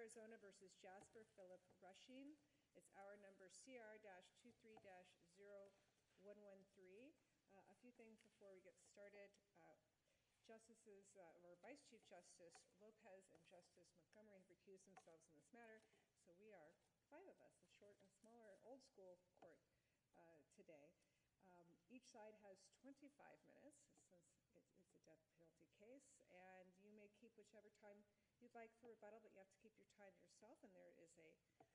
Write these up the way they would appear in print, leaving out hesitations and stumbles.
Arizona versus Jasper, Phillip Rushing. It's our number CR-23-0113. A few things before we get started. Justices, or Vice Chief Justice Lopez and Justice Montgomery have recused themselves in this matter, so we are five of us, a short and smaller old school court today. Each side has 25 minutes since it's a death penalty case, and you may keep whichever time you'd like for rebuttal, but you have to keep your time yourself, and there is obviously a clock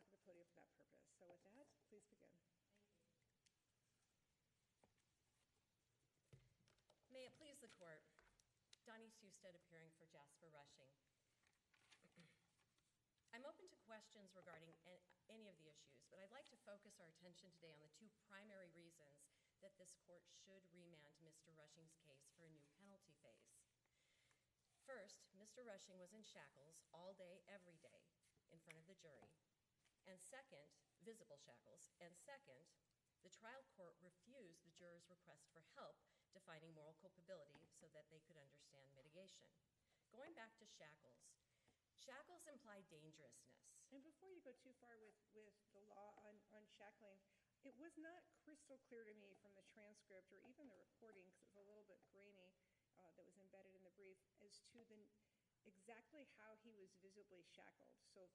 at the podium for that purpose. So with that, please begin. Thank you. May it please the court, Donnie Sewstead appearing for Jasper Rushing. I'm open to questions regarding any of the issues, but I'd like to focus our attention today on the two primary reasons that this court should remand Mr. Rushing's case for a new penalty phase. First, Mr. Rushing was in shackles all day, every day, in front of the jury. And second, visible shackles. And second, the trial court refused the jurors' request for help defining moral culpability so that they could understand mitigation. Going back to shackles, shackles imply dangerousness. And before you go too far with the law on shackling, it was not crystal clear to me from the transcript or even the recording, because it was a little bit grainy, that was embedded in the brief, as to exactly how he was visibly shackled. So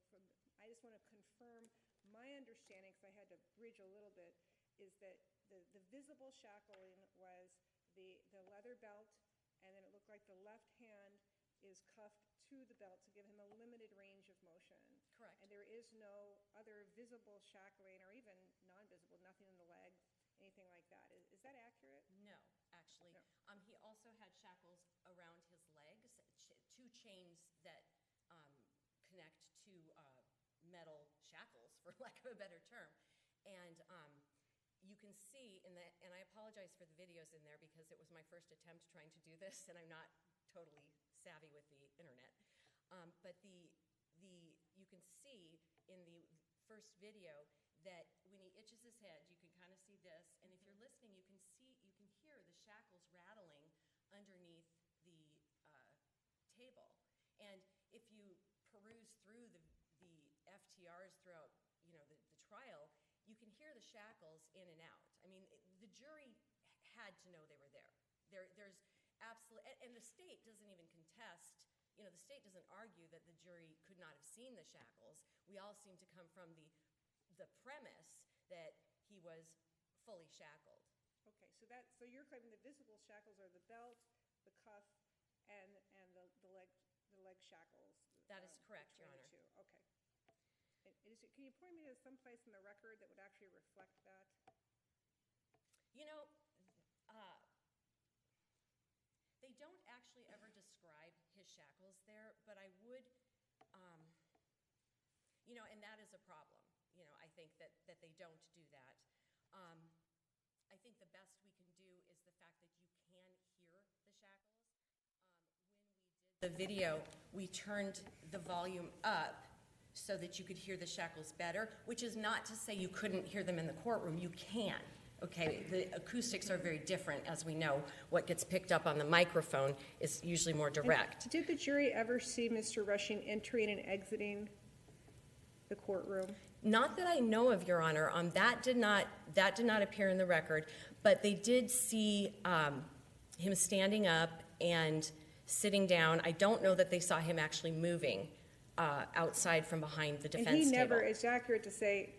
I just want to confirm my understanding, because I had to bridge a little bit, is that the visible shackling was the leather belt, and then it looked like the left hand is cuffed to the belt to give him a limited range of motion. Correct. And there is no other visible shackling, or even non-visible, nothing in the leg, anything like that. Is that accurate? No, actually. No. He also had shackles around his legs, two chains that connect to metal shackles, for lack of a better term. And you can see in that, and I apologize for the videos in there because it was my first attempt trying to do this, and I'm not totally savvy with the internet. But you can see in the first video that when he itches his head, you can kind of see this, and if you're listening, you can hear the shackles rattling underneath the table. And if you peruse through the FTRs throughout, the trial, you can hear the shackles in and out. I mean, the jury had to know they were there. There's absolutely, and the state doesn't even contest. The state doesn't argue that the jury could not have seen the shackles. We all seem to come from the premise that he was fully shackled. Okay, so you're claiming the visible shackles are the belt, the cuff, and the leg shackles. That is correct, Your Honor. Okay. Can you point me to some place in the record that would actually reflect that? They don't actually ever describe his shackles there, but I would, and that is a problem. I think that they don't do that. I think the best we can do is the fact that you can hear the shackles. When we did the video, we turned the volume up so that you could hear the shackles better, which is not to say you couldn't hear them in the courtroom. You can. Okay, the acoustics are very different, as we know. What gets picked up on the microphone is usually more direct. And did the jury ever see Mr. Rushing entering and exiting the courtroom? Not that I know of, Your Honor. That did not appear in the record, but they did see him standing up and sitting down. I don't know that they saw him actually moving outside from behind the defense table. It's accurate to say,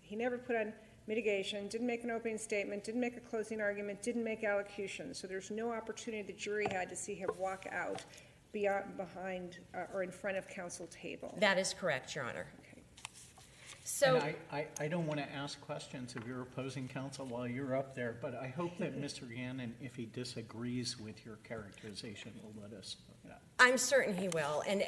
he never put on mitigation, didn't make an opening statement, didn't make a closing argument, didn't make allocution. So there's no opportunity the jury had to see him walk out behind or in front of counsel table. That is correct, Your Honor. Okay. So I don't want to ask questions of your opposing counsel while you're up there, but I hope that Mr. Gannon, if he disagrees with your characterization, will let us know that. I'm certain he will. And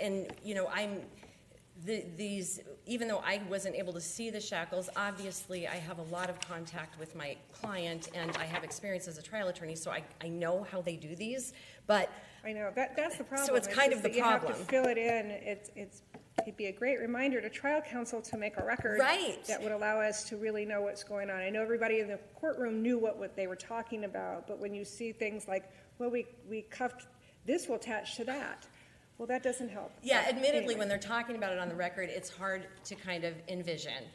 even though I wasn't able to see the shackles, obviously I have a lot of contact with my client, and I have experience as a trial attorney, so I know how they do these. But I know that's the problem. So it's kind of the problem. You have to fill it in. It'd be a great reminder to trial counsel to make a record that would allow us to really know what's going on. I know everybody in the courtroom knew what they were talking about, but when you see things like, well, we cuffed this, will attach to that. Well, that doesn't help. Yeah, But admittedly, anyway. when they're talking about it on the record, it's hard to kind of envision.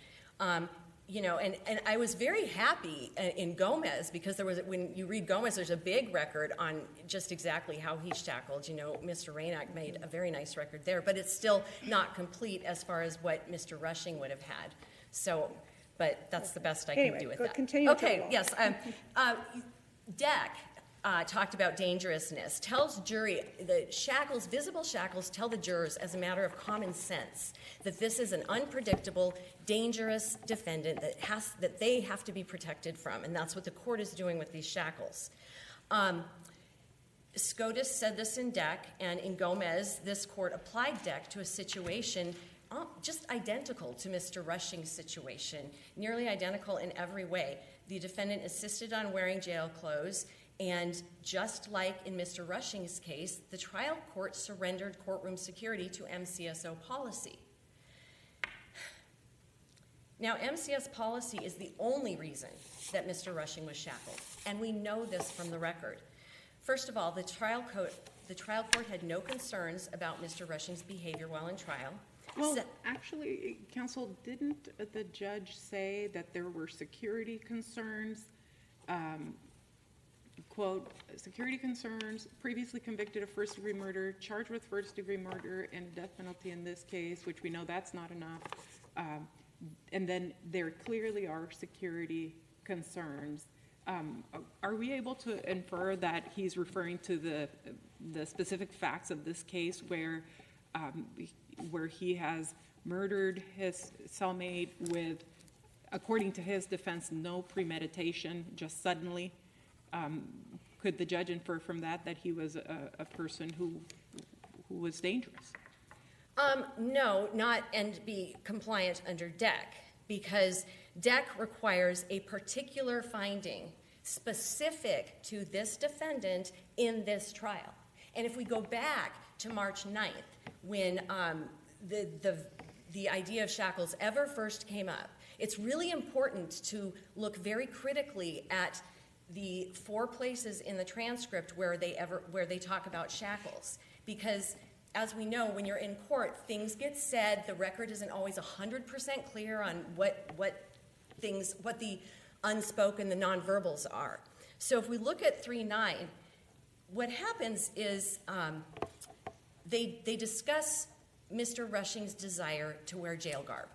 You know, and I was very happy in Gomez, because there was, when you read Gomez, there's a big record on just exactly how he's shackled. You know, Mr. Rainak made a very nice record there, but it's still not complete as far as what Mr. Rushing would have had. So, but that's the best I can do with that. Continue. Okay, yes. Deck talked about dangerousness, tells jury, the shackles, visible shackles, tell the jurors as a matter of common sense that this is an unpredictable, dangerous defendant that they have to be protected from, and that's what the court is doing with these shackles. SCOTUS said this in Deck, and in Gomez, this court applied Deck to a situation just identical to Mr. Rushing's situation, nearly identical in every way. The defendant insisted on wearing jail clothes, and just like in Mr. Rushing's case, the trial court surrendered courtroom security to MCSO policy. Now, MCS policy is the only reason that Mr. Rushing was shackled, and we know this from the record. First of all, the trial court had no concerns about Mr. Rushing's behavior while in trial. Well, actually, counsel, didn't the judge say that there were security concerns, quote, security concerns, previously convicted of first-degree murder, charged with first-degree murder, and death penalty in this case, which we know that's not enough. And then there clearly are security concerns. Are we able to infer that he's referring to the specific facts of this case where he has murdered his cellmate with, according to his defense, no premeditation, just suddenly? Could the judge infer from that he was a person who was dangerous? No, not, and be compliant under Deck, because Deck requires a particular finding specific to this defendant in this trial. And if we go back to March 9th, when the idea of shackles ever first came up, it's really important to look very critically at the 4 places in the transcript where they talk about shackles, because as we know, when you're in court, things get said. The record isn't always 100% clear on what the unspoken, the nonverbals are. So if we look at 3:9, what happens is they discuss Mr. Rushing's desire to wear jail garb.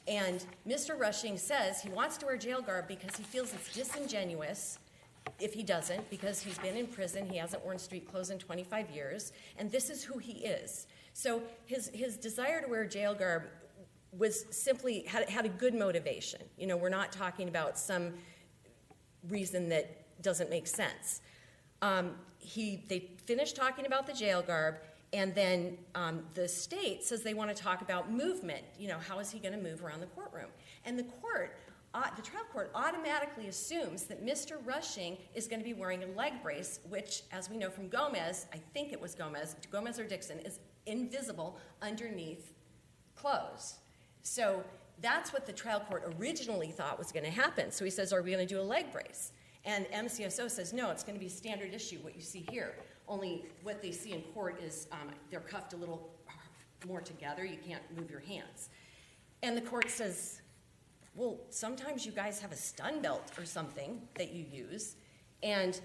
And Mr. Rushing says he wants to wear jail garb because he feels it's disingenuous if he doesn't, because he's been in prison, he hasn't worn street clothes in 25 years, and this is who he is. So his desire to wear jail garb was simply, had a good motivation. You know, we're not talking about some reason that doesn't make sense. They finished talking about the jail garb, and then the state says they want to talk about movement. You know, how is he going to move around the courtroom? And the trial court automatically assumes that Mr. Rushing is going to be wearing a leg brace, which, as we know from Gomez, I think it was Gomez or Dixon, is invisible underneath clothes. So that's what the trial court originally thought was going to happen. So he says, are we going to do a leg brace? And MCSO says, no, it's going to be standard issue, what you see here. Only what they see in court is they're cuffed a little more together. You can't move your hands. And the court says, well, sometimes you guys have a stun belt or something that you use. And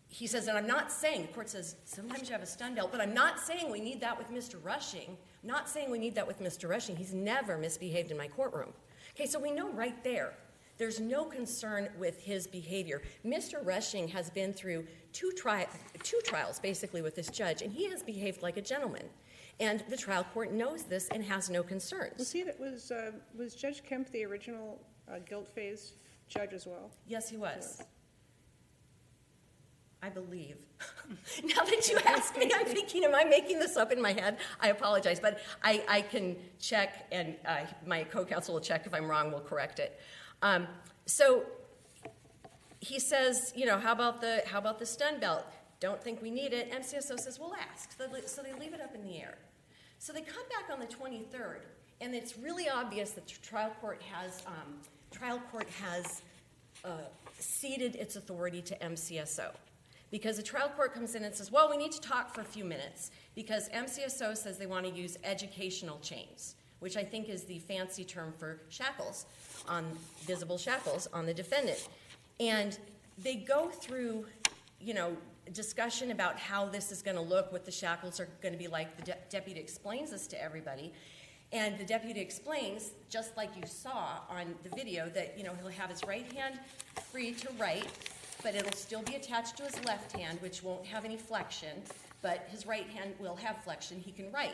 he says, and I'm not saying, the court says, sometimes you have a stun belt, but I'm not saying we need that with Mr. Rushing. I'm not saying we need that with Mr. Rushing. He's never misbehaved in my courtroom. Okay, so we know right there, there's no concern with his behavior. Mr. Rushing has been through two trials, basically, with this judge, and he has behaved like a gentleman. And the trial court knows this and has no concerns. Was Judge Kemp the original guilt phase judge as well? Yes, he was. I believe. Now that you ask me, I'm thinking, am I making this up in my head? I apologize, but I can check, and my co-counsel will check. If I'm wrong, we'll correct it. So he says, you know, how about the stun belt? Don't think we need it. MCSO says, we'll ask. So they leave it up in the air. So they come back on the 23rd, and it's really obvious that the trial court has ceded its authority to MCSO, Because the trial court comes in and says, well, we need to talk for a few minutes because MCSO says they want to use educational chains, which I think is the fancy term for shackles, visible shackles on the defendant. And they go through, discussion about how this is going to look, what the shackles are going to be like. The deputy explains this to everybody. And the deputy explains, just like you saw on the video, that he'll have his right hand free to write, but it'll still be attached to his left hand, which won't have any flexion, but his right hand will have flexion. He can write.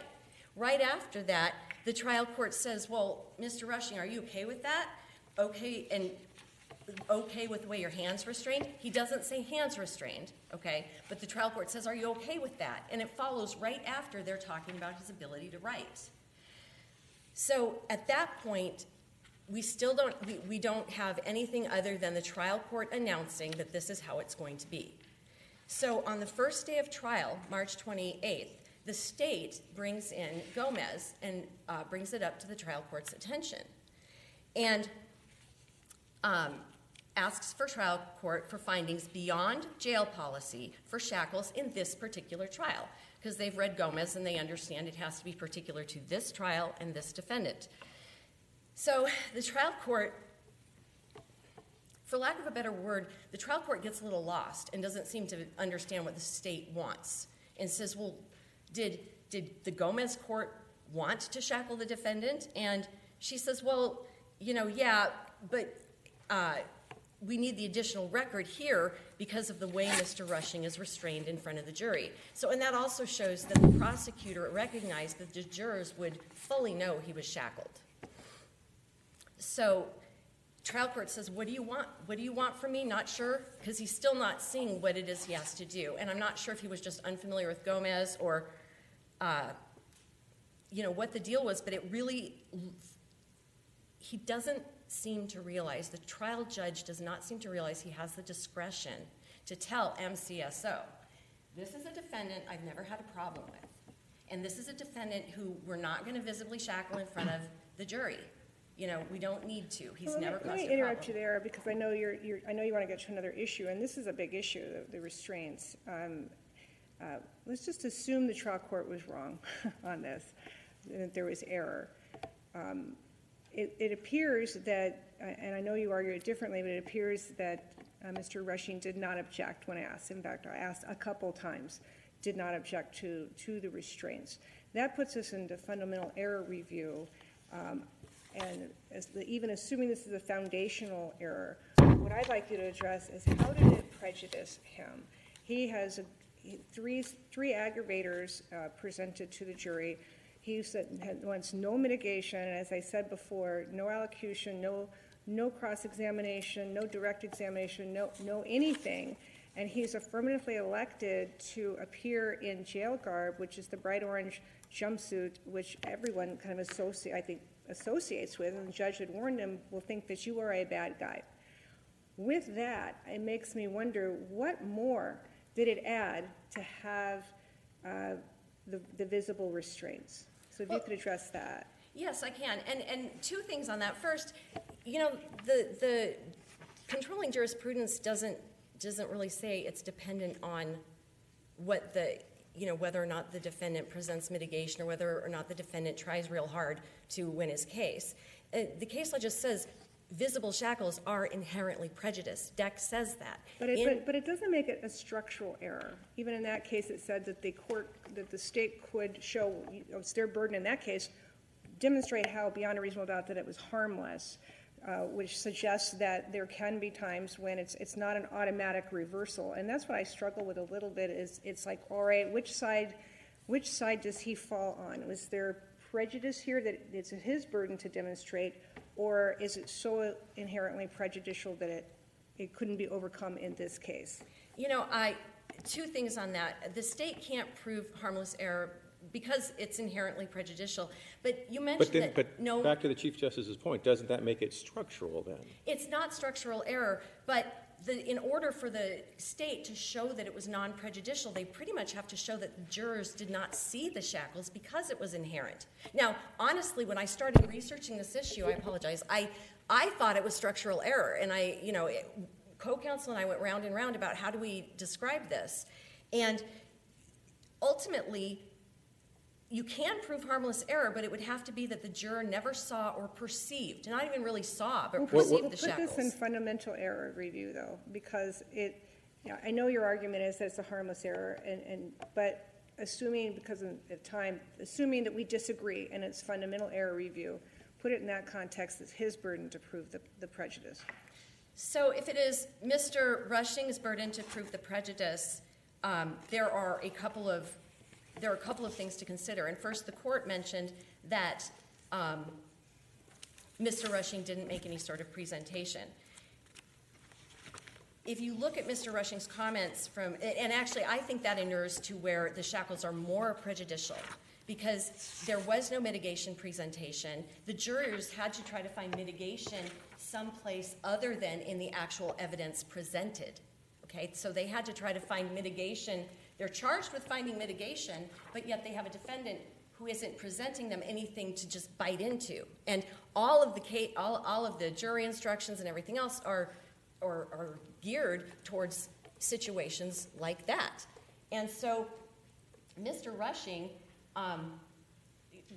Right after that, the trial court says, well, Mr. Rushing, are you okay with that? Okay, and okay with the way your hands restrained? He doesn't say hands restrained, okay? But the trial court says, are you okay with that? And it follows right after they're talking about his ability to write. So at that point, we don't have anything other than the trial court announcing that this is how it's going to be. So on the first day of trial, March 28th, the state brings in Gomez and brings it up to the trial court's attention and asks for trial court for findings beyond jail policy for shackles in this particular trial, because they've read Gomez and they understand it has to be particular to this trial and this defendant. So the trial court, for lack of a better word, the trial court gets a little lost and doesn't seem to understand what the state wants and says, well, did the Gomez court want to shackle the defendant? And she says, well, yeah, but we need the additional record here because of the way Mr. Rushing is restrained in front of the jury. So, and that also shows that the prosecutor recognized that the jurors would fully know he was shackled. So trial court says, what do you want? What do you want from me? Not sure, because he's still not seeing what it is he has to do. And I'm not sure if he was just unfamiliar with Gomez or, what the deal was, but it really, he doesn't seem to realize, the trial judge does not seem to realize he has the discretion to tell MCSO, this is a defendant I've never had a problem with. And this is a defendant who we're not going to visibly shackle in front of the jury. We don't need to. He's never caused a problem. Let me interrupt you there because I know I know you want to get to another issue, and this is a big issue, the restraints. Let's just assume the trial court was wrong on this, that there was error. It appears that, and I know you argue it differently, but it appears that Mr. Rushing did not object when asked. In fact, I asked a couple times, did not object to the restraints. That puts us into fundamental error review. And even assuming this is a foundational error, what I'd like you to address is how did it prejudice him? He has three aggravators presented to the jury. He wants no mitigation, and as I said before, no allocution, no cross-examination, no direct examination, no anything. And he's affirmatively elected to appear in jail garb, which is the bright orange jumpsuit, which everyone kind of associates with, and the judge had warned him, will think that you are a bad guy. With that, it makes me wonder, what more did it add to have the visible restraints? So if you could address that. Yes, I can. And two things on that. First, the controlling jurisprudence doesn't really say it's dependent on what whether or not the defendant presents mitigation or whether or not the defendant tries real hard to win his case. The case law just says visible shackles are inherently prejudiced. Deck says that. But it doesn't make it a structural error. Even in that case, it said that the state could show, it's their burden in that case, demonstrate how beyond a reasonable doubt that it was harmless, which suggests that there can be times when it's not an automatic reversal. And that's what I struggle with a little bit is it's like, all right, which side does he fall on? Was there prejudice here that it's his burden to demonstrate, or is it so inherently prejudicial that it couldn't be overcome in this case? Two things on that. The state can't prove harmless error because it's inherently prejudicial. But you mentioned But back to the Chief Justice's point, doesn't that make it structural then? It's not structural error, but in order for the state to show that it was non-prejudicial, they pretty much have to show that the jurors did not see the shackles because it was inherent. Now, honestly, when I started researching this issue, I apologize, I thought it was structural error, and co-counsel and I went round and round about how do we describe this. And ultimately, you can prove harmless error, but it would have to be that the juror never saw or perceived, not even really saw, but perceived the shackles. Put this in fundamental error review, though, because I know your argument is that it's a harmless error, but assuming, because of the time, assuming that we disagree and it's fundamental error review, put it in that context, it's his burden to prove the prejudice. So if it is Mr. Rushing's burden to prove the prejudice, there are a couple of things to consider. And first, the court mentioned that Mr. Rushing didn't make any sort of presentation. If you look at Mr. Rushing's comments and actually I think that inures to where the shackles are more prejudicial, because there was no mitigation presentation. The jurors had to try to find mitigation someplace other than in the actual evidence presented. Okay, so they had to try to find mitigation. They're charged with finding mitigation, but yet they have a defendant who isn't presenting them anything to just bite into. And all of the jury instructions and everything else are geared towards situations like that. And so Mr. Rushing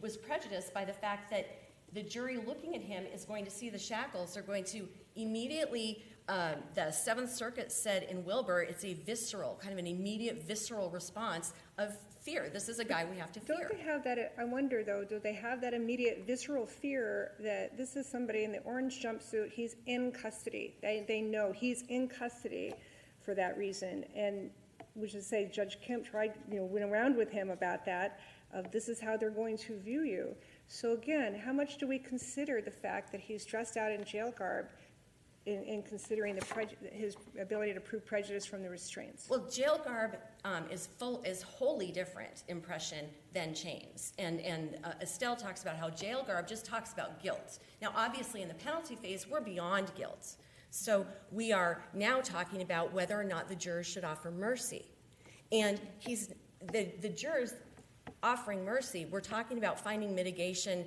was prejudiced by the fact that the jury looking at him is going to see the shackles. They're going to immediately, the Seventh Circuit said in Wilbur, it's a visceral, kind of an immediate visceral response of fear. This is a guy we have to fear. Don't they have that, I wonder though, do they have that immediate visceral fear that this is somebody in the orange jumpsuit, he's in custody. They know he's in custody for that reason. And which is to say, Judge Kemp went around with him about that, of this is how they're going to view you. So again, how much do we consider the fact that he's dressed out in jail garb in considering his ability to prove prejudice from the restraints? Well, jail garb is wholly different impression than chains. And Estelle talks about how jail garb just talks about guilt. Now, obviously, in the penalty phase, we're beyond guilt. So we are now talking about whether or not the jurors should offer mercy. And the jurors offering mercy, we're talking about finding mitigation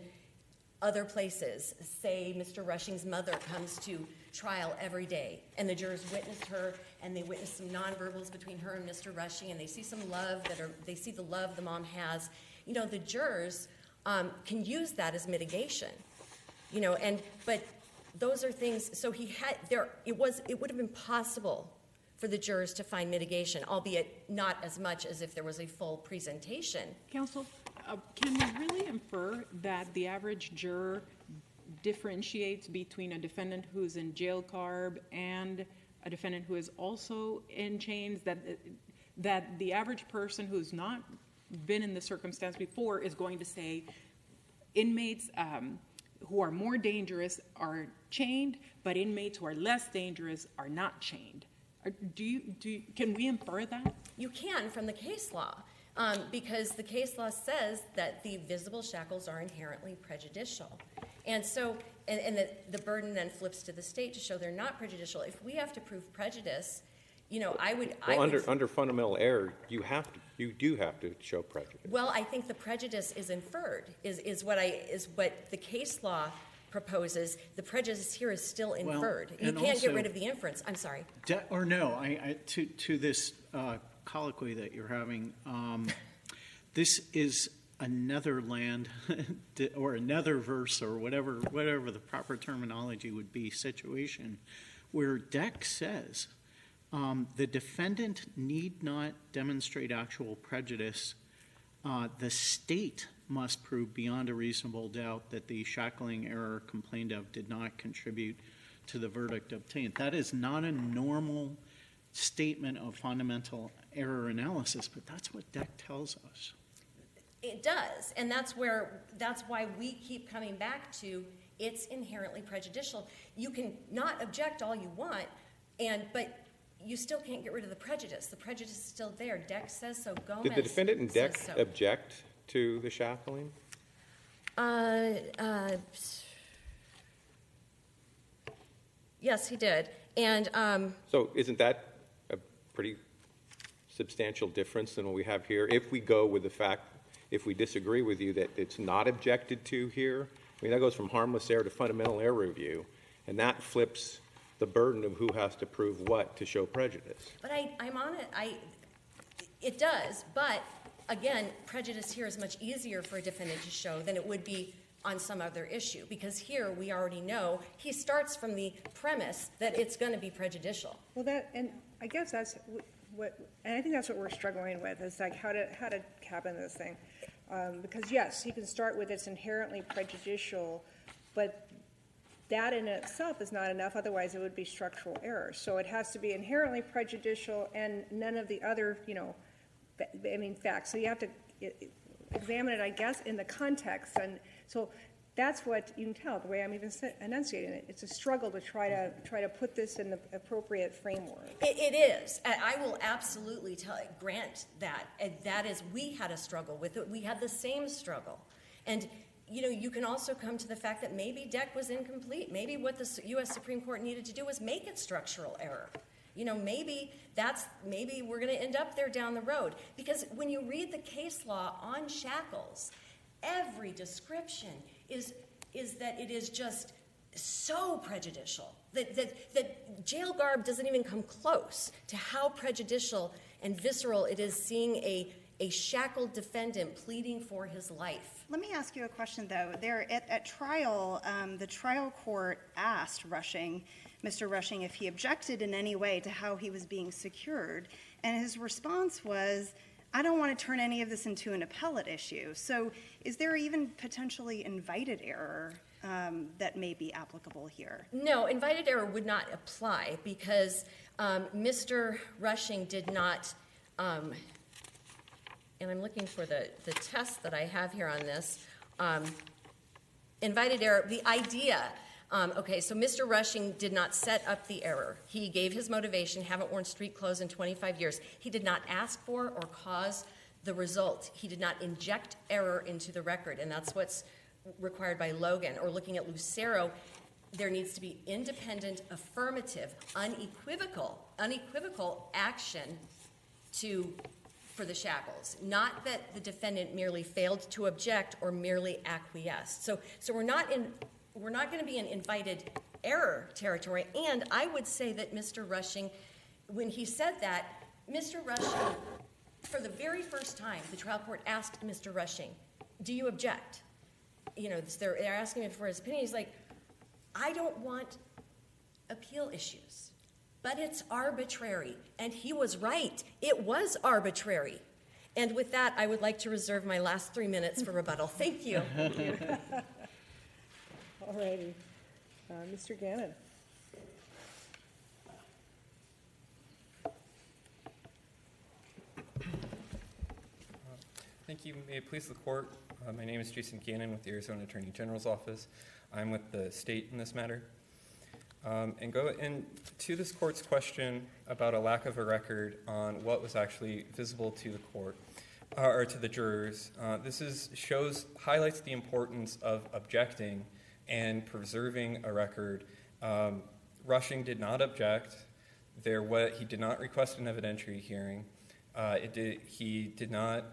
other places. Say Mr. Rushing's mother comes to trial every day, and the jurors witness her, and they witness some nonverbals between her and Mr. Rushing, and they see some love they see the love the mom has. The jurors can use that as mitigation. But those are things. So it would have been possible for the jurors to find mitigation, albeit not as much as if there was a full presentation. Counsel, can we really infer that the average juror differentiates between a defendant who's in jail garb and a defendant who is also in chains, that the average person who's not been in the circumstance before is going to say inmates who are more dangerous are chained, but inmates who are less dangerous are not chained? Can we infer that? You can from the case law, because the case law says that the visible shackles are inherently prejudicial. And so, and the burden then flips to the state to show they're not prejudicial. If we have to prove prejudice, under fundamental error, you do have to show prejudice. Well, I think the prejudice is inferred, is what the case law proposes. The prejudice here is still inferred. You can't get rid of the inference. I'm sorry. To this colloquy that you're having, this is another land or another verse or whatever the proper terminology would be situation where Deck says the defendant need not demonstrate actual prejudice. The state must prove beyond a reasonable doubt that the shackling error complained of did not contribute to the verdict obtained. That is not a normal statement of fundamental error analysis, but that's what Deck tells us. It does, and that's why we keep coming back to it's inherently prejudicial. You can not object all you want, but you still can't get rid of the prejudice. The prejudice is still there. Deck says so. Gomez Did the defendant in Deck so. Object to the shackling? Yes, he did. And so isn't that a pretty substantial difference than what we have here? If we go with the fact, if we disagree with you that it's not objected to here, that goes from harmless error to fundamental error review, and that flips the burden of who has to prove what to show prejudice. But I'm on it. It does, but again, prejudice here is much easier for a defendant to show than it would be on some other issue, because here we already know he starts from the premise that it's going to be prejudicial. Well, and I guess that's and I think that's what we're struggling with, is like how to cabin this thing. Because yes, you can start with it's inherently prejudicial, but that in itself is not enough, otherwise it would be structural error. So it has to be inherently prejudicial and none of the other, facts. So you have to examine it, I guess, in the context. And so that's what you can tell, the way I'm even enunciating it. It's a struggle to try to put this in the appropriate framework. It is. I will absolutely grant that. And that is, we had a struggle with it. We had the same struggle. And you can also come to the fact that maybe DEC was incomplete. Maybe what the U.S. Supreme Court needed to do was make it structural error. Maybe we're going to end up there down the road. Because when you read the case law on shackles, every description is that it is just so prejudicial that jail garb doesn't even come close to how prejudicial and visceral it is seeing a shackled defendant pleading for his life. Let me ask you a question, though. There, at trial, the trial court asked Mr. Rushing, if he objected in any way to how he was being secured, and his response was, I don't want to turn any of this into an appellate issue. So is there even potentially invited error that may be applicable here? No, invited error would not apply because Mr. Rushing did not, and I'm looking for the test that I have here on this. Invited error, the idea, so Mr. Rushing did not set up the error. He gave his motivation, haven't worn street clothes in 25 years. He did not ask for or cause the result. He did not inject error into the record, and that's what's required by Logan. Or looking at Lucero, there needs to be independent, affirmative, unequivocal action for the shackles, not that the defendant merely failed to object or merely acquiesced. So we're not going to be in invited error territory. And I would say that Mr. Rushing, when he said that, Mr. Rushing, for the very first time, the trial court asked Mr. Rushing, do you object? They're asking him for his opinion. He's like, I don't want appeal issues. But it's arbitrary. And he was right. It was arbitrary. And with that, I would like to reserve my last 3 minutes for rebuttal. Thank you. All righty. Mr. Gannon. Thank you. May it please the court. My name is Jason Gannon with the Arizona Attorney General's Office. I'm with the state in this matter. And to this court's question about a lack of a record on what was actually visible to the court or to the jurors, highlights the importance of objecting and preserving a record. Rushing did not object. He did not request an evidentiary hearing. He did not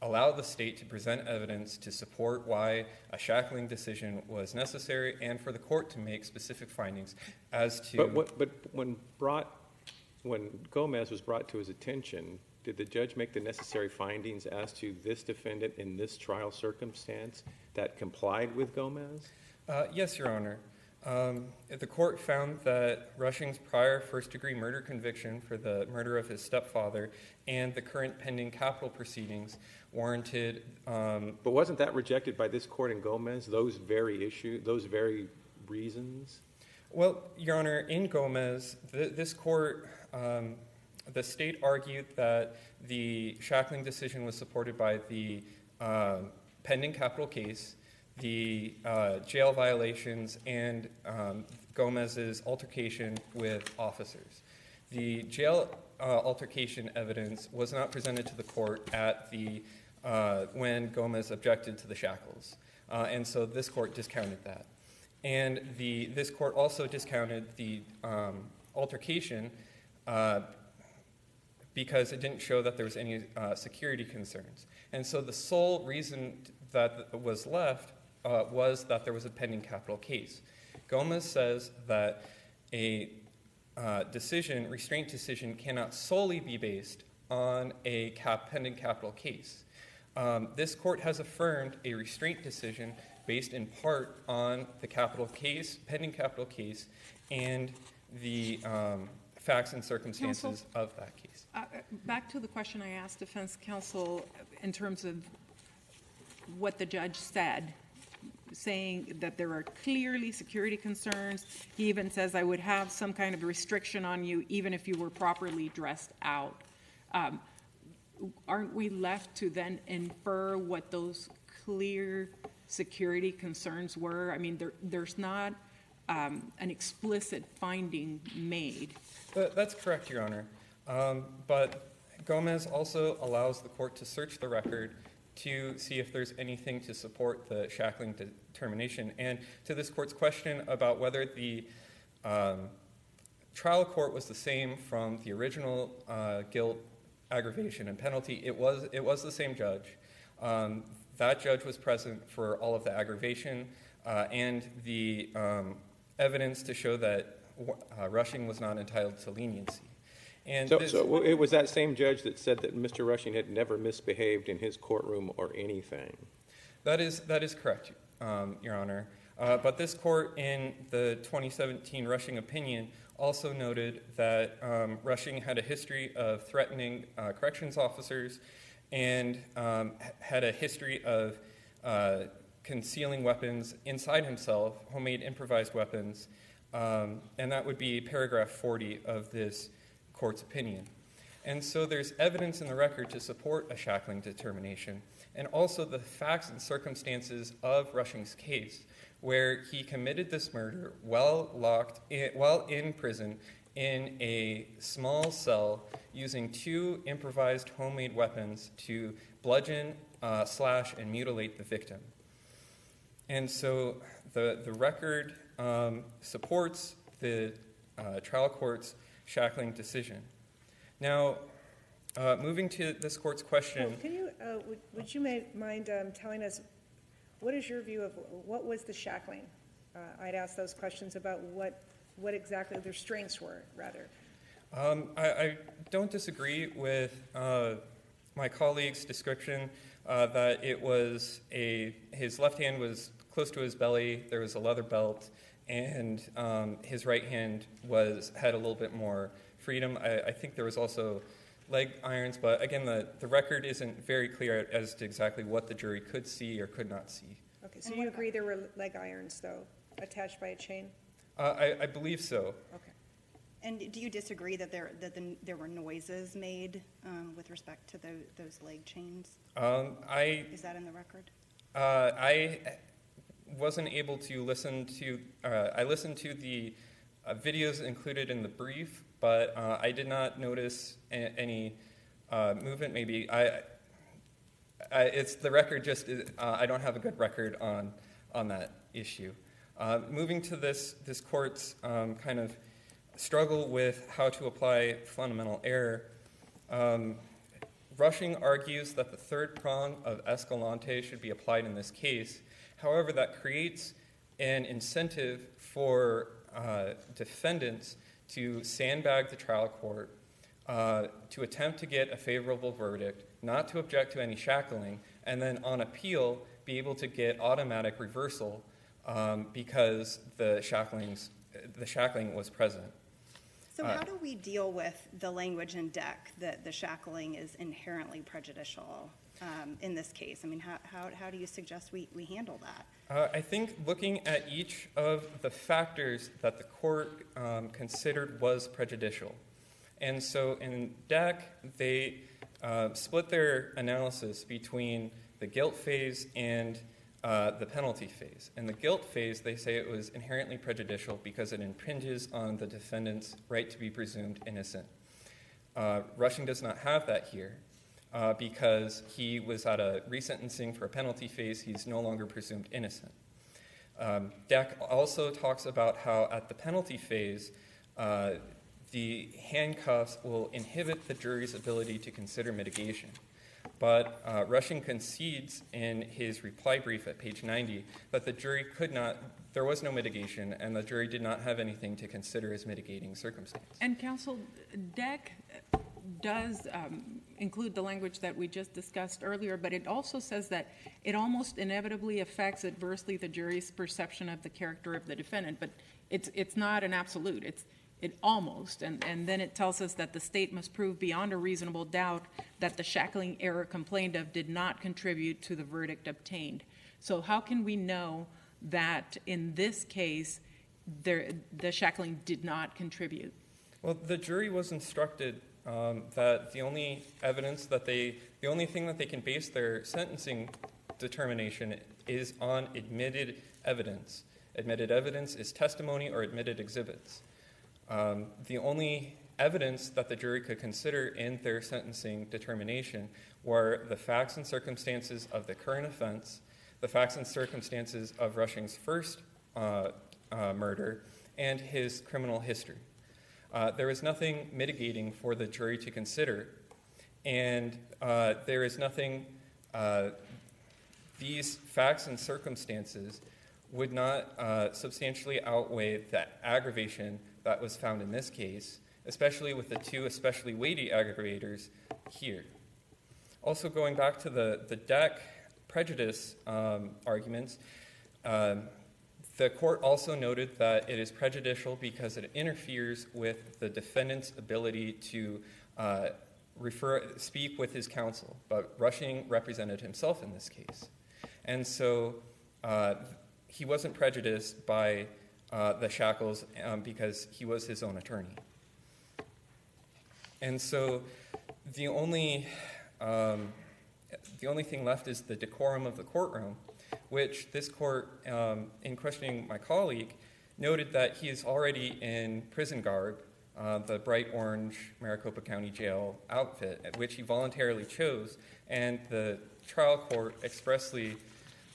allow the state to present evidence to support why a shackling decision was necessary and for the court to make specific findings as to... But when Gomez was brought to his attention, did the judge make the necessary findings as to this defendant in this trial circumstance that complied with Gomez? Yes, Your Honor. The court found that Rushing's prior first-degree murder conviction for the murder of his stepfather and the current pending capital proceedings warranted... But wasn't that rejected by this court in Gomez, those very reasons? Well, Your Honor, in Gomez, this court, the state argued that the shackling decision was supported by the pending capital case, the jail violations, and Gomez's altercation with officers. The jail altercation evidence was not presented to the court when Gomez objected to the shackles, and so this court discounted that. And this court also discounted the altercation because it didn't show that there was any security concerns. And so the sole reason that was left was that there was a pending capital case. Gomez says that a restraint decision cannot solely be based on a pending capital case. This court has affirmed a restraint decision based in part on the pending capital case, and the facts and circumstances of that case. Back to the question I asked defense counsel in terms of what the judge said, saying that there are clearly security concerns. He even says, I would have some kind of restriction on you even if you were properly dressed out. Aren't we left to then infer what those clear security concerns were? I mean, there's not an explicit finding made. That's correct, Your Honor. But Gomez also allows the court to search the record to see if there's anything to support the shackling determination. And to this court's question about whether the trial court was the same from the original guilt, aggravation, and penalty, it was the same judge. That judge was present for all of the aggravation and the evidence to show that Rushing was not entitled to leniency. And so it was that same judge that said that Mr. Rushing had never misbehaved in his courtroom or anything. That is correct, Your Honor. But this court, in the 2017 Rushing opinion, also noted that Rushing had a history of threatening corrections officers and had a history of concealing weapons inside himself, homemade improvised weapons, and that would be paragraph 40 of this court's opinion. And so there's evidence in the record to support a shackling determination, and also the facts and circumstances of Rushing's case, where he committed this murder while in prison in a small cell using 2 improvised homemade weapons to bludgeon, slash, and mutilate the victim. And so the record supports the trial court's shackling decision. Now, moving to this court's question. Can you, would you mind telling us, what is your view of what was the shackling? I'd ask those questions about what exactly the restraints were, rather. I don't disagree with my colleague's description that it was his left hand was close to his belly, there was a leather belt, and his right hand had a little bit more freedom. I think there was also leg irons, but again, the record isn't very clear as to exactly what the jury could see or could not see. Okay, so you agree there were leg irons, though, attached by a chain? I believe so. Okay. And do you disagree that there were noises made with respect to those leg chains? Is that in the record? I wasn't able to listen to. I listened to the videos included in the brief, but I did not notice any movement. Maybe it's the record. I don't have a good record on that issue. Moving to this court's kind of struggle with how to apply fundamental error, Rushing argues that the third prong of Escalante should be applied in this case. However, that creates an incentive for defendants to sandbag the trial court, to attempt to get a favorable verdict, not to object to any shackling, and then on appeal be able to get automatic reversal because the shackling was present. So how do we deal with the language in DEC that the shackling is inherently prejudicial in this case? I mean, how do you suggest we handle that? I think looking at each of the factors that the court considered was prejudicial. And so in DEC, they split their analysis between the guilt phase and the penalty phase. In the guilt phase, they say it was inherently prejudicial because it impinges on the defendant's right to be presumed innocent. Rushing does not have that here because he was at a resentencing for a penalty phase. He's no longer presumed innocent. DEC also talks about how at the penalty phase, the handcuffs will inhibit the jury's ability to consider mitigation. But Rushing concedes in his reply brief at page 90 that the jury could not there was no mitigation, and the jury did not have anything to consider as mitigating circumstance. And counsel, DEC does include the language that we just discussed earlier, but it also says that it almost inevitably affects adversely the jury's perception of the character of the defendant, but it's not an absolute. It almost, and then it tells us that the state must prove beyond a reasonable doubt that the shackling error complained of did not contribute to the verdict obtained. So how can we know that in this case the shackling did not contribute? Well, the jury was instructed that the only thing that they can base their sentencing determination is on admitted evidence. Admitted evidence is testimony or admitted exhibits. The only evidence that the jury could consider in their sentencing determination were the facts and circumstances of the current offense, the facts and circumstances of Rushing's first murder, and his criminal history. There is nothing mitigating for the jury to consider, and there is nothing, these facts and circumstances would not substantially outweigh the aggravation that was found in this case, especially with the two especially weighty aggravators here. Also, going back to the DEC prejudice arguments, the court also noted that it is prejudicial because it interferes with the defendant's ability to speak with his counsel, but Rushing represented himself in this case. And so he wasn't prejudiced by the shackles because he was his own attorney. And so the only thing left is the decorum of the courtroom, which this court, in questioning my colleague, noted that he is already in prison garb, the bright orange Maricopa County Jail outfit, which he voluntarily chose, and the trial court expressly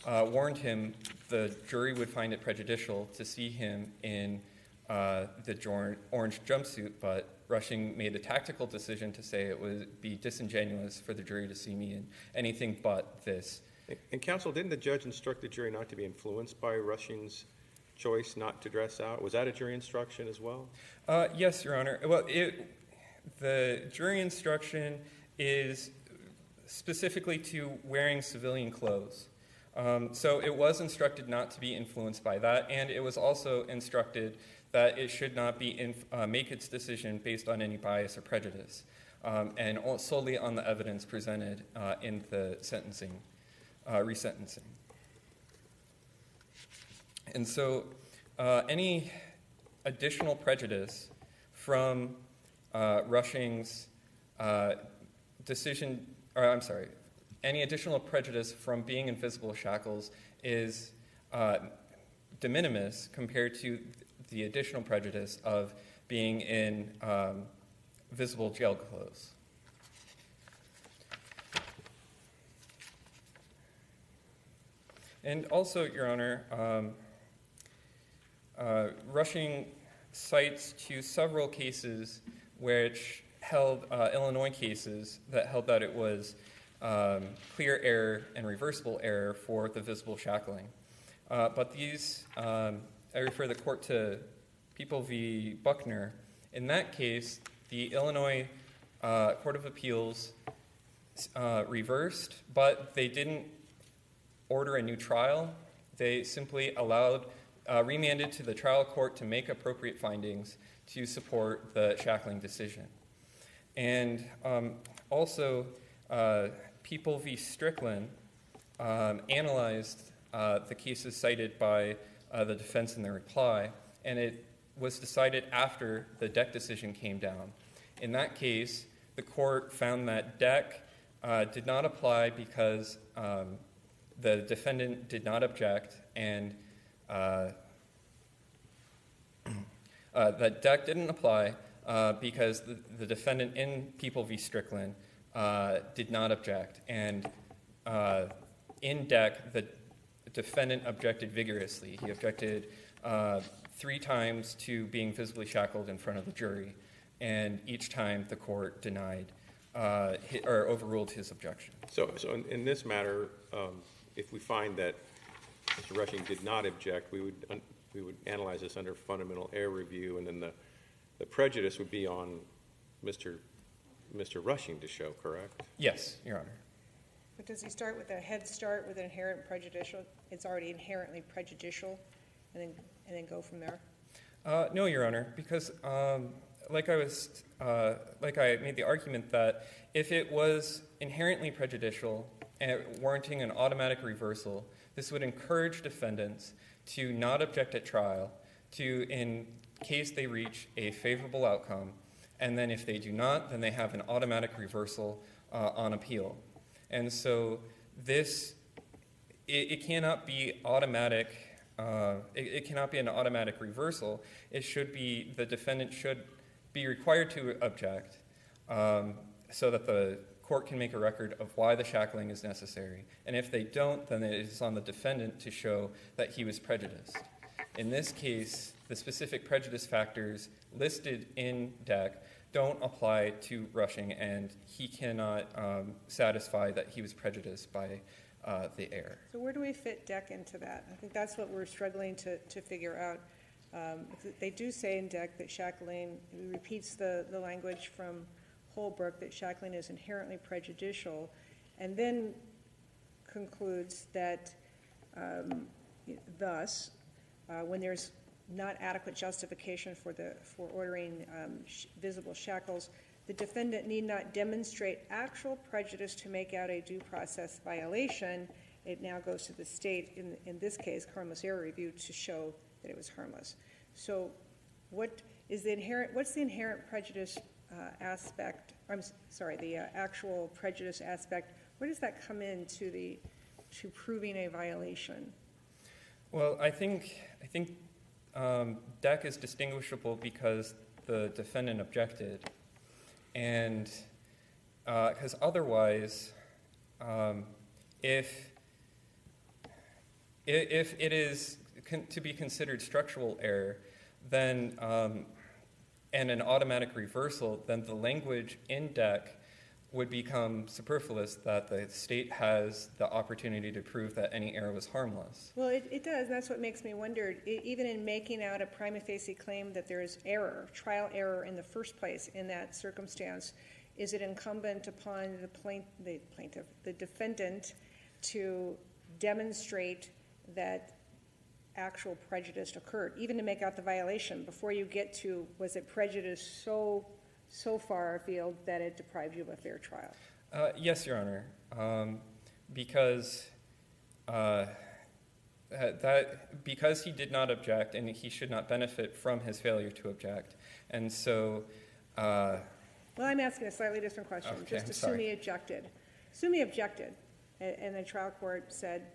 warned him the jury would find it prejudicial to see him in the orange jumpsuit, but Rushing made a tactical decision to say it would be disingenuous for the jury to see me in anything but this. And counsel, didn't the judge instruct the jury not to be influenced by Rushing's choice not to dress out? Was that a jury instruction as well? Yes, Your Honor. Well, the jury instruction is specifically to wearing civilian clothes. So it was instructed not to be influenced by that, and it was also instructed that it should not be make its decision based on any bias or prejudice, and solely on the evidence presented in the sentencing, resentencing. And so any additional prejudice from Rushing's decision, or I'm sorry, any additional prejudice from being in visible shackles is de minimis compared to the additional prejudice of being in visible jail clothes. And also, Your Honor, Rushing cites to several cases which held, Illinois cases that held that it was clear error and reversible error for the visible shackling. But these, I refer the court to People v. Buckner. In that case, the Illinois Court of Appeals reversed, but they didn't order a new trial. They simply remanded to the trial court to make appropriate findings to support the shackling decision. And also, People v. Strickland analyzed the cases cited by the defense in their reply, and it was decided after the DEC decision came down. In that case, the court found that DEC did not apply because the defendant did not object, and that DEC didn't apply because the defendant in People v. Strickland did not object. And in DEC, the defendant objected vigorously. He objected 3 times to being visibly shackled in front of the jury, and each time the court denied or overruled his objection. So in this matter, if we find that Mr. Rushing did not object, we would analyze this under fundamental error review, and then the prejudice would be on Mr. Rushing to show, correct? Yes, Your Honor. But does he start with a head start with inherent prejudicial? It's already inherently prejudicial, and then go from there? No, Your Honor, because like I made the argument that if it was inherently prejudicial and warranting an automatic reversal, this would encourage defendants to not object at trial, to, in case they reach a favorable outcome, and then if they do not, then they have an automatic reversal on appeal. And so it cannot be automatic. It cannot be an automatic reversal. It should be, the defendant should be required to object so that the court can make a record of why the shackling is necessary. And if they don't, then it is on the defendant to show that he was prejudiced. In this case, the specific prejudice factors listed in DEC don't apply to Rushing, and he cannot satisfy that he was prejudiced by the error. So where do we fit DEC into that? I think that's what we're struggling to figure out. They do say in DEC that shackling, it repeats the language from Holbrook, that shackling is inherently prejudicial, and then concludes that thus, when there's not adequate justification for ordering visible shackles, the defendant need not demonstrate actual prejudice to make out a due process violation. It now goes to the state, in this case, harmless error review, to show that it was harmless. So what's the inherent prejudice aspect? I'm sorry, the actual prejudice aspect. Where does that come in to proving a violation? Well, I think DEC is distinguishable because the defendant objected, and because otherwise, if it is to be considered structural error, then and an automatic reversal, then the language in DEC would become superfluous, that the state has the opportunity to prove that any error was harmless. Well, it does, and that's what makes me wonder, even in making out a prima facie claim that there is error, trial error in the first place in that circumstance, is it incumbent upon the defendant to demonstrate that actual prejudice occurred, even to make out the violation, before you get to, was it prejudice so far afield that it deprived you of a fair trial? Yes, Your Honor, because he did not object, and he should not benefit from his failure to object, and so. Well, I'm asking a slightly different question. Okay, Just assume he objected. Assume he objected, and the trial court said,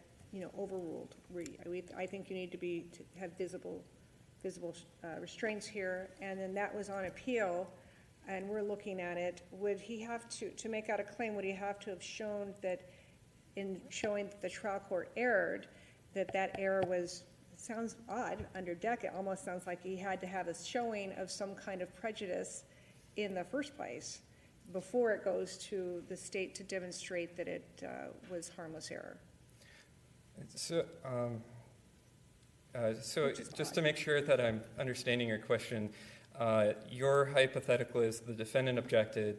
overruled. I think you need to have visible restraints here, and then that was on appeal, and we're looking at it. Would he have to make out a claim, would he have to have shown that, in showing that the trial court erred, that error was, it sounds odd, under DEC, it almost sounds like he had to have a showing of some kind of prejudice in the first place before it goes to the state to demonstrate that it was harmless error? So just to make sure that I'm understanding your question, your hypothetical is the defendant objected,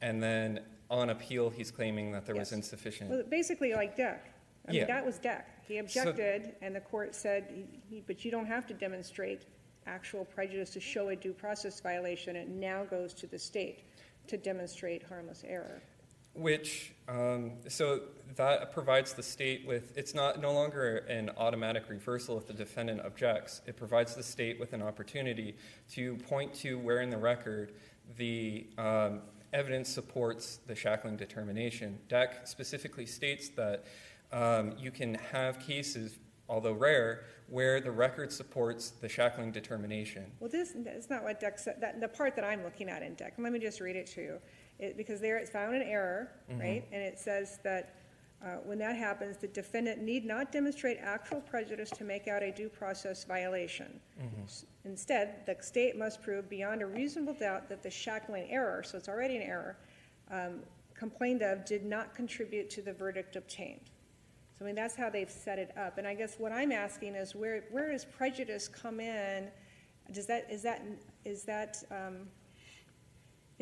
and then on appeal he's claiming that there was insufficient. Well, basically like DEC. I mean, Yeah. that was DEC. He objected, and the court said, but you don't have to demonstrate actual prejudice to show a due process violation. It now goes to the state to demonstrate harmless error. Which, so that provides the state with, it's no longer an automatic reversal if the defendant objects. It provides the state with an opportunity to point to where in the record the evidence supports the shackling determination. DEC specifically states that you can have cases, although rare, where the record supports the shackling determination. Well, this is not what DEC said. The part that I'm looking at in DEC, let me just read it to you. Because there it's found an error, right? And it says that when that happens, the defendant need not demonstrate actual prejudice to make out a due process violation. Instead, the state must prove beyond a reasonable doubt that the shackling error, so it's already an error, complained of did not contribute to the verdict obtained. So I mean, that's how they've set it up. And I guess what I'm asking is where does prejudice come in? Is that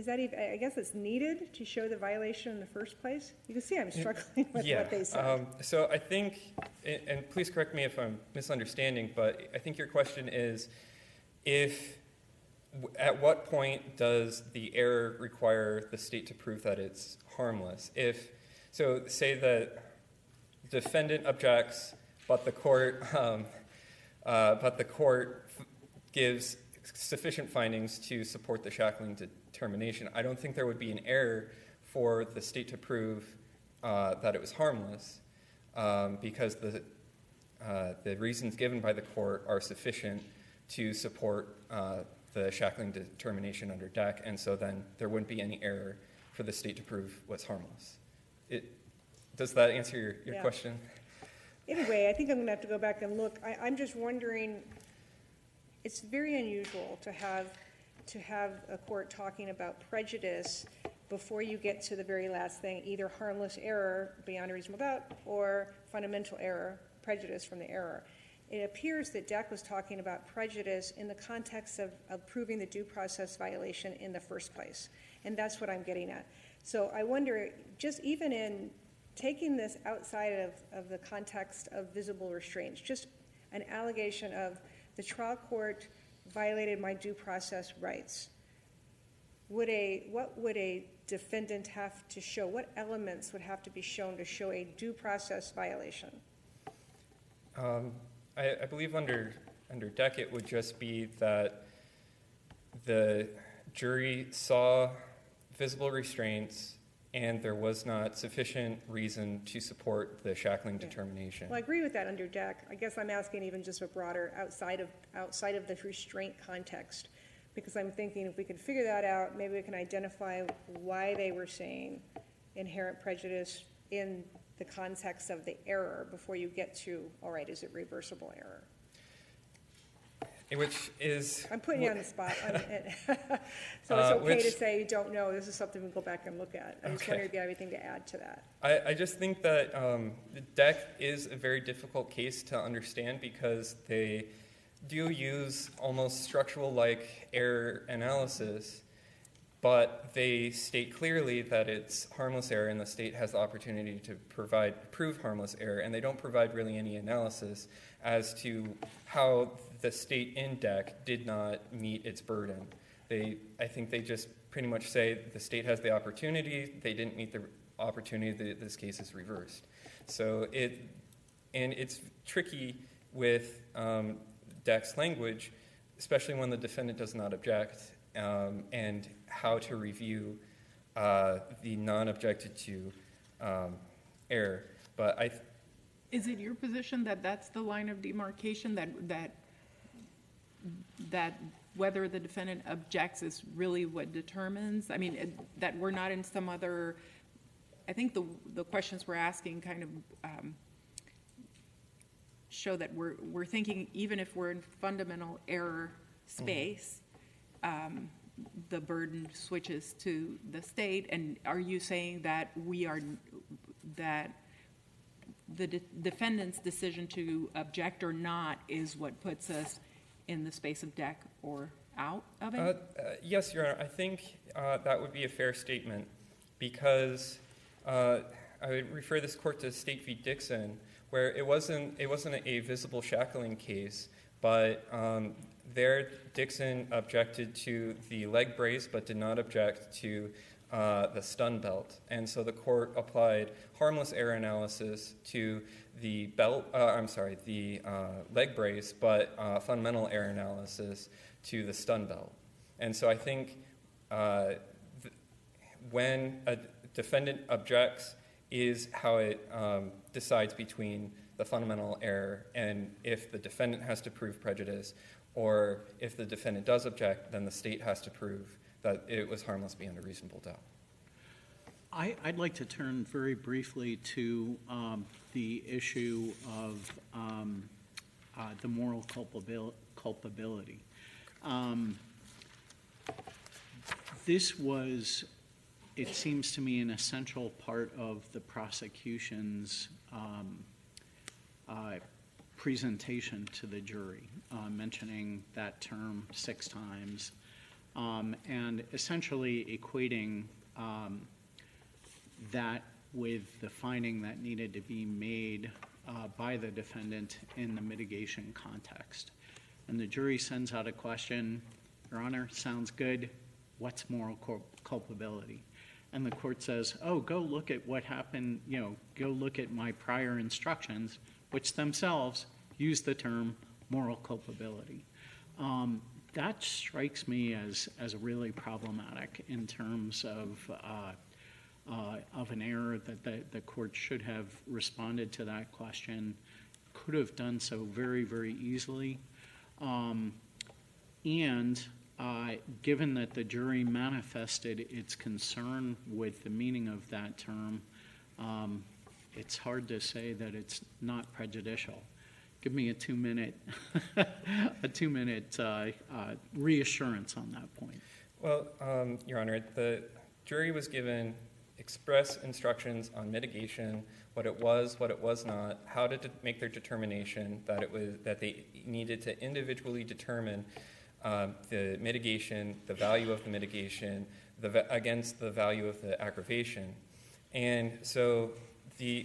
even, I guess it's needed to show the violation in the first place? You can see I'm struggling with what they said. So I think, and please correct me if I'm misunderstanding, but I think your question is at what point does the error require the state to prove that it's harmless? So say that the defendant objects, but the court gives sufficient findings to support the shackling determination. I don't think there would be an error for the state to prove that it was harmless because the reasons given by the court are sufficient to support the shackling determination under DEC, and so then there wouldn't be any error for the state to prove what's harmless. Does that answer your question? Anyway, I think I'm going to have to go back and look. I'm just wondering, it's very unusual to have a court talking about prejudice before you get to the very last thing, either harmless error beyond a reasonable doubt or fundamental error, prejudice from the error. It appears that DEC was talking about prejudice in the context of proving the due process violation in the first place, and that's what I'm getting at. So I wonder, just even in taking this outside of the context of visible restraints, just an allegation of the trial court violated my due process rights, what would a defendant have to show? What elements would have to be shown to show a due process violation? I believe under DEC it would just be that the jury saw visible restraints and there was not sufficient reason to support the shackling determination. Well, I agree with that under DEC. I guess I'm asking even just a broader, outside of the restraint context, because I'm thinking if we could figure that out, maybe we can identify why they were saying inherent prejudice in the context of the error before you get to, all right, is it reversible error? Which is... I'm putting you on the spot. So it's okay to say you don't know. This is something we go back and look at. I just wonder if you have anything to add to that. I just think that the DEC is a very difficult case to understand because they do use almost structural-like error analysis, but they state clearly that it's harmless error and the state has the opportunity to prove harmless error, and they don't provide really any analysis as to how the state in DEC did not meet its burden. I think they just pretty much say the state has the opportunity, they didn't meet the opportunity, this case is reversed. So it's tricky with DEC's language, especially when the defendant does not object, and how to review the non-objected to error. But is it your position that that's the line of demarcation, that whether the defendant objects is really what determines? I mean, that we're not in some other, I think the questions we're asking kind of show that we're thinking even if we're in fundamental error space, the burden switches to the state. And are you saying that that the defendant's decision to object or not is what puts us in the space of DEC or out of it? Yes, Your Honor. I think that would be a fair statement because I would refer this court to State v. Dixon, where it wasn't a visible shackling case, but there Dixon objected to the leg brace but did not object to the stun belt. And so the court applied harmless error analysis to the leg brace, but fundamental error analysis to the stun belt. And so I think when a defendant objects is how it decides between the fundamental error and if the defendant has to prove prejudice, or if the defendant does object, then the state has to prove that it was harmless beyond a reasonable doubt. I'd like to turn very briefly to the issue of the moral culpability. This was, it seems to me, an essential part of the prosecution's presentation to the jury, mentioning that term 6 times, and essentially equating that with the finding that needed to be made by the defendant in the mitigation context. And the jury sends out a question, Your Honor, sounds good, what's moral culpability? And the court says, oh, go look at what happened, go look at my prior instructions, which themselves use the term moral culpability. That strikes me as really problematic in terms of an error that the court should have responded to that question, could have done so very, very easily. And given that the jury manifested its concern with the meaning of that term, it's hard to say that it's not prejudicial. Give me a 2-minute reassurance on that point. Well, Your Honor, the jury was given express instructions on mitigation, what it was not, how to make their determination that they needed to individually determine the mitigation, the value of the mitigation, against the value of the aggravation. And so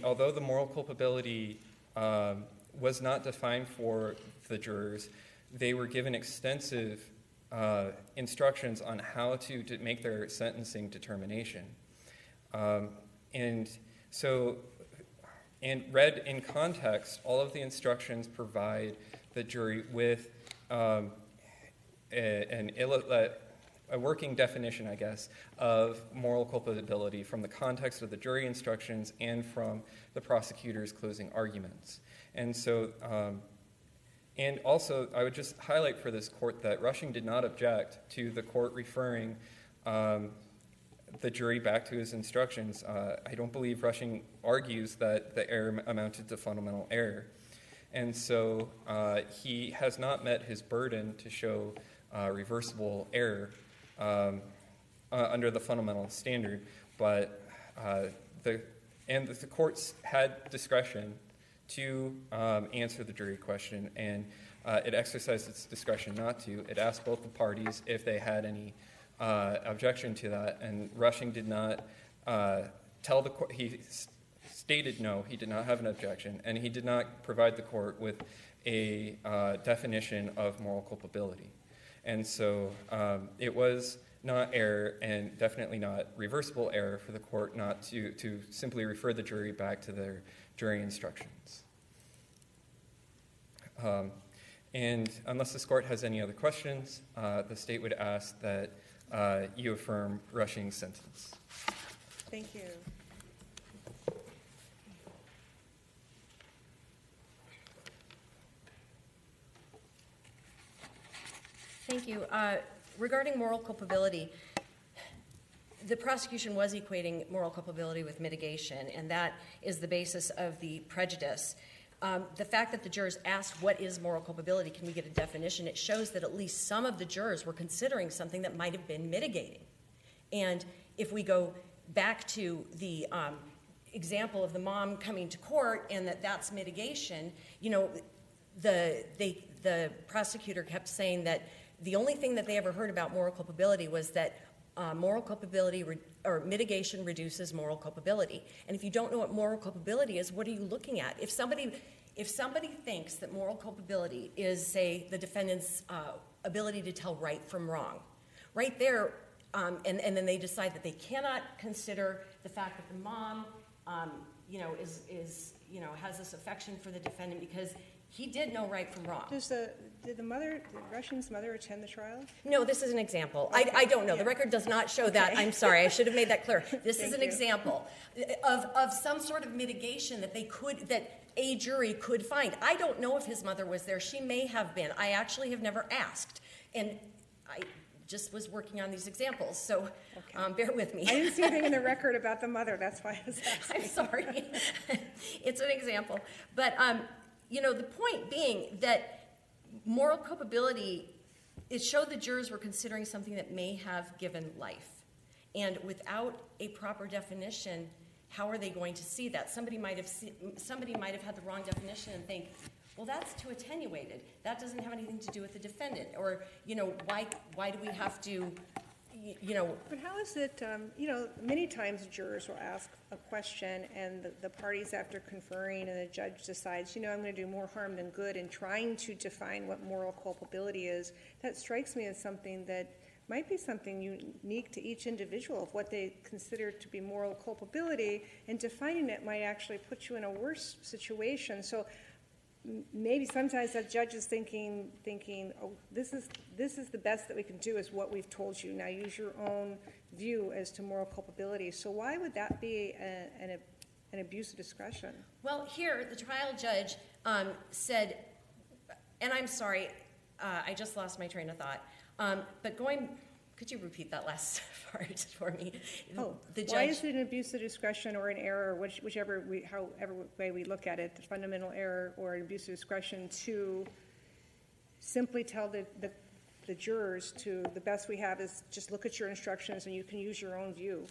although the moral culpability was not defined for the jurors, they were given extensive instructions on how to make their sentencing determination. And read in context, all of the instructions provide the jury with a working definition, I guess, of moral culpability from the context of the jury instructions and from the prosecutor's closing arguments. And so, and also, I would just highlight for this court that Rushing did not object to the court referring the jury back to his instructions. I don't believe Rushing argues that the error amounted to fundamental error. And so he has not met his burden to show reversible error under the fundamental standard, but the courts had discretion to answer the jury question, and it exercised its discretion not to. It asked both the parties if they had any objection to that, and Rushing did not tell the court. He stated no, he did not have an objection, and he did not provide the court with a definition of moral culpability. And so it was not error, and definitely not reversible error for the court not to simply refer the jury back to their jury instructions. And unless this court has any other questions, the state would ask that you affirm Rushing's sentence. Thank you. Thank you. Regarding moral culpability, the prosecution was equating moral culpability with mitigation, and that is the basis of the prejudice. The fact that the jurors asked, what is moral culpability, can we get a definition, it shows that at least some of the jurors were considering something that might have been mitigating. And if we go back to the example of the mom coming to court and that's mitigation, the prosecutor kept saying that the only thing that they ever heard about moral culpability was that moral culpability or mitigation reduces moral culpability. And if you don't know what moral culpability is, what are you looking at? If somebody thinks that moral culpability is, say, the defendant's ability to tell right from wrong, right there, and then they decide that they cannot consider the fact that the mom, has this affection for the defendant because he did know right from wrong. Did Rushing's mother attend the trial? No, this is an example. I don't know. Yeah. The record does not show that. I'm sorry. I should have made that clear. This is an example of some sort of mitigation that that a jury could find. I don't know if his mother was there. She may have been. I actually have never asked. And I just was working on these examples, so bear with me. I didn't see anything in the record about the mother. That's why I was asking. I'm sorry. It's an example. But, the point being that moral culpability, it showed the jurors were considering something that may have given life. And without a proper definition, how are they going to see that? Somebody might have had the wrong definition and think, well, that's too attenuated. That doesn't have anything to do with the defendant. Or, why do we have to, But how is it, many times jurors will ask a question and the parties, after conferring, and the judge decides, I'm going to do more harm than good in trying to define what moral culpability is. That strikes me as something that might be something unique to each individual of what they consider to be moral culpability, and defining it might actually put you in a worse situation. So maybe sometimes that judge is thinking, oh, this is the best that we can do, is what we've told you. Now use your own view as to moral culpability. So why would that be an abuse of discretion? Well, here, the trial judge said, and I'm sorry, I just lost my train of thought, but could you repeat that last part for me? Oh, the judge, why is it an abuse of discretion or an error, however way we look at it, the fundamental error or an abuse of discretion, to simply tell the jurors the best we have is just look at your instructions and you can use your own view?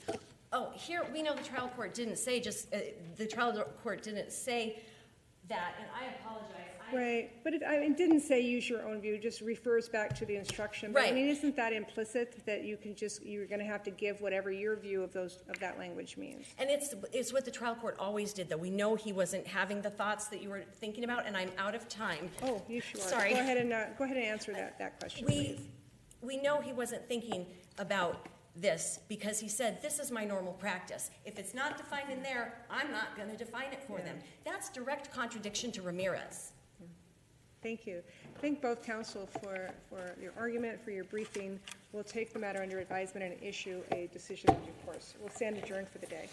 Oh, here, we know the trial court didn't say that, and I apologize. Right, but it didn't say use your own view, it just refers back to the instruction. But, Right. I mean, isn't that implicit, that you're going to have to give whatever your view of that language means? And it's what the trial court always did, though. We know he wasn't having the thoughts that you were thinking about, and I'm out of time. Oh, you sure are. Sorry. Go ahead and answer that question, please. We know he wasn't thinking about this because he said, this is my normal practice. If it's not defined in there, I'm not going to define it for them. That's direct contradiction to Ramirez. Thank you. Thank both counsel for your argument, for your briefing. We'll take the matter under advisement and issue a decision in due course. We'll stand adjourned for the day.